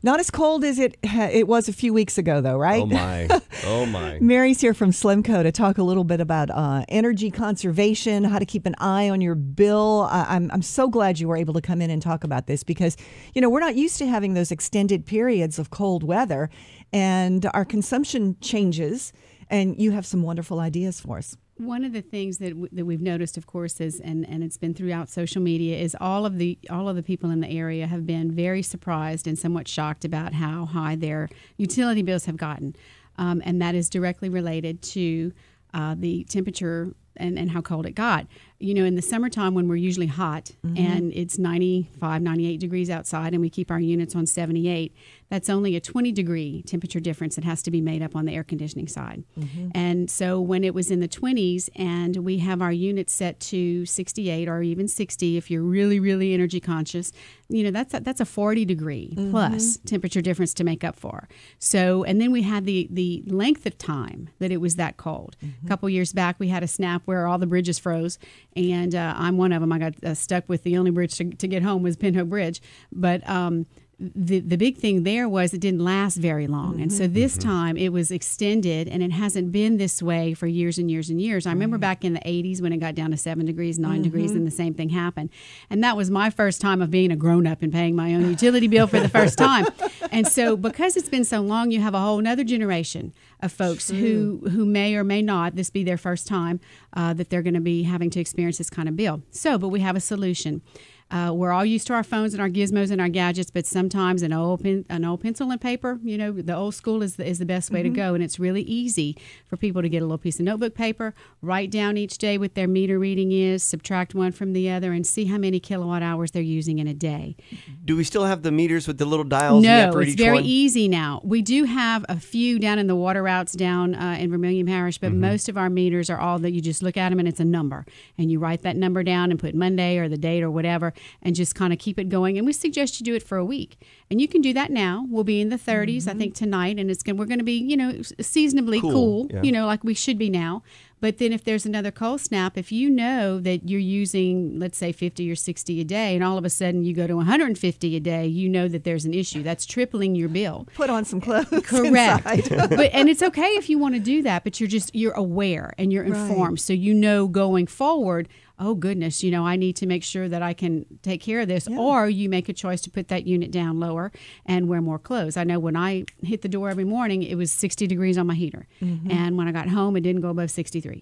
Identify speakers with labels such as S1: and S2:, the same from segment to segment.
S1: Not as cold as it was a few weeks ago, though, right?
S2: Oh, my. Oh, my.
S1: Mary's here from SLEMCO to talk a little bit about energy conservation, how to keep an eye on your bill. I'm so glad you were able to come in and talk about this because, we're not used to having those extended periods of cold weather, and our consumption changes, and you have some wonderful ideas for us.
S3: One of the things that we've noticed, of course, is and it's been throughout social media, is all of the people in the area have been very surprised and somewhat shocked about how high their utility bills have gotten, and that is directly related to the temperature and how cold it got. In the summertime when we're usually hot and it's 95, 98 degrees outside and we keep our units on 78, that's only a 20-degree temperature difference that has to be made up on the air conditioning side. And so when it was in the 20s and we have our units set to 68 or even 60, if you're really, really energy conscious, that's a 40-degree plus temperature difference to make up for. So, and then we had the length of time that it was that cold. A couple years back, we had a snap where all the bridges froze. And I'm one of them. I got stuck with the only bridge to get home was Pinhook Bridge. But the big thing there was it didn't last very long. And so this time it was extended, and it hasn't been this way for years and years and years. I remember back in the 80s when it got down to 7 degrees, 9 degrees, and the same thing happened. And that was my first time of being a grown-up and paying my own utility bill for the first time. And so because it's been so long, you have a whole other generation of folks who may or may not, this be their first time, that they're going to be having to experience this kind of bill. But we have a solution. We're all used to our phones and our gizmos and our gadgets, but sometimes an old pencil and paper, the old school is the best way to go. And it's really easy for people to get a little piece of notebook paper, write down each day what their meter reading is, subtract one from the other, and see how many kilowatt hours they're using in a day.
S2: Do we still have the meters with the little dials?
S3: No, it's very easy now. We do have a few down in the water routes down in Vermilion Parish, but most of our meters are all that you just look at them and it's a number. And you write that number down and put Monday or the date or whatever, and just kind of keep it going. And we suggest you do it for a week. And you can do that now. We'll be in the 30s, I think, tonight, and we're going to be, seasonably cool, like we should be now. But then if there's another cold snap, if you know that you're using, let's say, 50 or 60 a day, and all of a sudden you go to 150 a day, you know that there's an issue. That's tripling your bill.
S1: Put on some clothes.
S3: Correct. And it's okay if you want to do that, but you're aware and you're informed. So going forward, oh goodness, I need to make sure that I can take care of this. Or you make a choice to put that unit down lower and wear more clothes. I know when I hit the door every morning, it was 60 degrees on my heater. And when I got home, it didn't go above 63.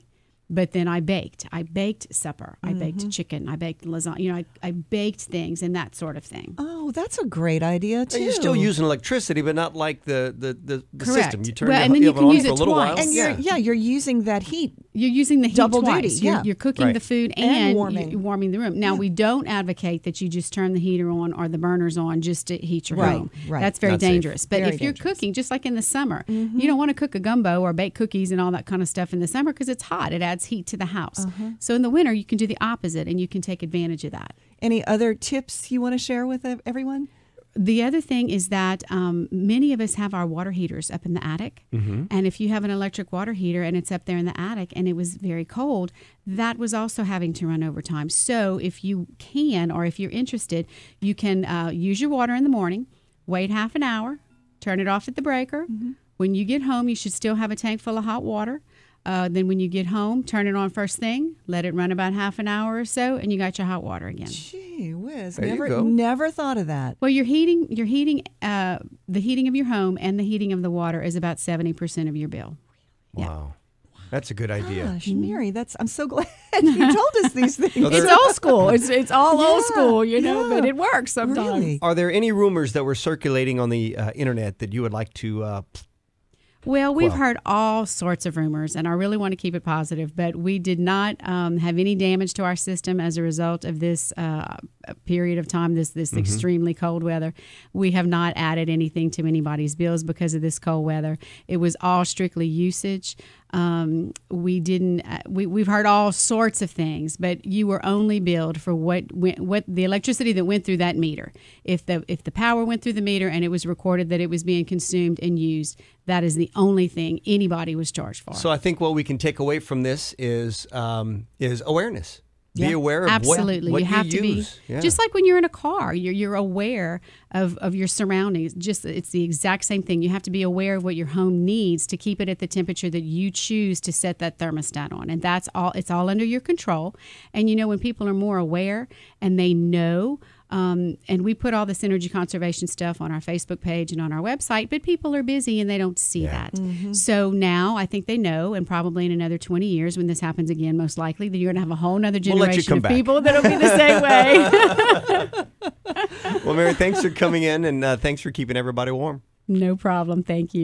S3: But then I baked. I baked supper. I baked chicken. I baked lasagna. I baked things and that sort of thing.
S1: Oh, that's a great idea too.
S2: And you're still using electricity, but not like the system. You turn the
S3: and then you can use it
S2: for a little while.
S1: And you're using that heat.
S3: You're using the heat
S1: double
S3: twice.
S1: duty.
S3: You're cooking the food and
S1: warming.
S3: You're warming the room. Now, we don't advocate that you just turn the heater on or the burners on just to heat your home.
S1: Right.
S3: That's very dangerous. But
S1: Very
S3: if you're
S1: dangerous.
S3: cooking, just like in the summer, you don't want to cook a gumbo or bake cookies and all that kind of stuff in the summer because it's hot. It adds heat to the house. So in the winter, you can do the opposite, and you can take advantage of that.
S1: Any other tips you want to share with everyone?
S3: The other thing is that many of us have our water heaters up in the attic. And if you have an electric water heater and it's up there in the attic and it was very cold, that was also having to run overtime. So if you can, or if you're interested, you can use your water in the morning, wait half an hour, turn it off at the breaker. When you get home, you should still have a tank full of hot water. Then when you get home, turn it on first thing, let it run about half an hour or so, and you got your hot water again.
S1: Gee whiz.
S2: There you go.
S1: Never thought of that.
S3: Well, the heating of your home and the heating of the water is about 70% of your bill.
S2: Wow. That's a good idea.
S1: Gosh, Mary, I'm so glad you told us these things.
S3: It's old school. It's all old school, but it works sometimes.
S1: Really?
S2: Are there any rumors that were circulating on the internet that you would like to
S3: Well, we've heard all sorts of rumors, and I really want to keep it positive, but we did not have any damage to our system as a result of this period of time, this extremely cold weather. We have not added anything to anybody's bills because of this cold weather. It was all strictly usage. We've heard all sorts of things, but you were only billed for what the electricity that went through that meter. If the power went through the meter and it was recorded that it was being consumed and used, that is the only thing anybody was charged for.
S2: So I think what we can take away from this is awareness. Be aware of
S3: absolutely.
S2: what
S3: you have
S2: you
S3: to
S2: use.
S3: be just like when you're in a car. You're aware of your surroundings. It's the exact same thing. You have to be aware of what your home needs to keep it at the temperature that you choose to set that thermostat on, and that's all. It's all under your control. And when people are more aware and they know. And we put all this energy conservation stuff on our Facebook page and on our website, but people are busy and they don't see that. So now I think they know, and probably in another 20 years when this happens again, most likely, that you're going to have a whole other generation of people that'll be the same way.
S2: Well, Mary, thanks for coming in, and thanks for keeping everybody warm.
S3: No problem. Thank you.